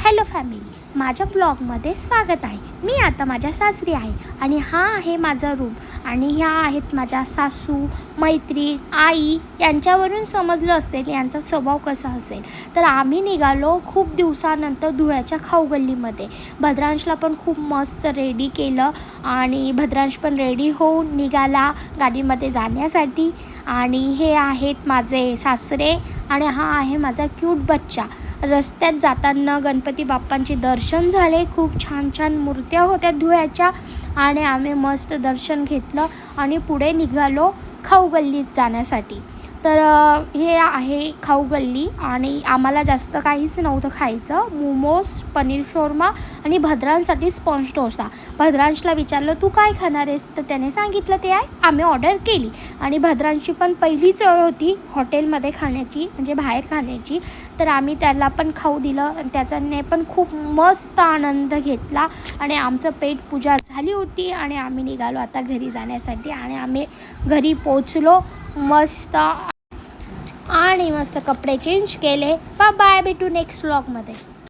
Hello family, माझ्या ब्लॉगमध्ये स्वागत आहे। मी आता माझ्या सासरी आहे आणि हा आहे माझा रूम आणि ह्या आहेत माझ्या सासू, मैत्रीण, आई। यांच्यावरून समजलं असेल यांचा स्वभाव कसा असेल। तर आम्ही निघालो खूप दिवसानंतर धुळ्याच्या खाऊ गल्लीमध्ये। भद्रांशला पण खूप मस्त रेडी केलं आणि भद्रांश पण रेडी होऊन निघाला गाडीमध्ये जाण्यासाठी। आणि हे आहेत माझे सासरे आणि हा आहे माझा क्यूट बच्चा। रस्त्यात जाताना गणपती बाप्पांचे दर्शन झाले। खूप छान छान मूर्त्या होत्या धुळ्याच्या आणि आम्ही मस्त दर्शन घेतलं आणि पुढे निघालो खाऊ गल्लीत जाण्यासाठी। तर हे आहे खाऊ गल्ली आणि आम्हाला जास्त काहीच नव्हतं खायचं। मोमोज, पनीर शोरमा आणि भद्रांसाठी स्पॉन्ज डोसा। भद्रांशला विचारलं तू काय खाणार आहेस, तर त्याने सांगितलं ते आहे। आम्ही ऑर्डर केली आणि भद्रांशी पण पहिलीच वेळ होती हॉटेलमध्ये खाण्याची, म्हणजे बाहेर खाण्याची। तर आम्ही त्याला पण खाऊ दिलं आणि त्याच्याने पण खूप मस्त आनंद घेतला आणि आमचं पेट पूजा झाली होती आणि आम्ही निघालो आता घरी जाण्यासाठी। आणि आम्ही घरी पोचलो मस्त आणि मस्त कपडे चेंज केले। बाय बाय, भेटू नेक्स्ट व्लॉगमध्ये।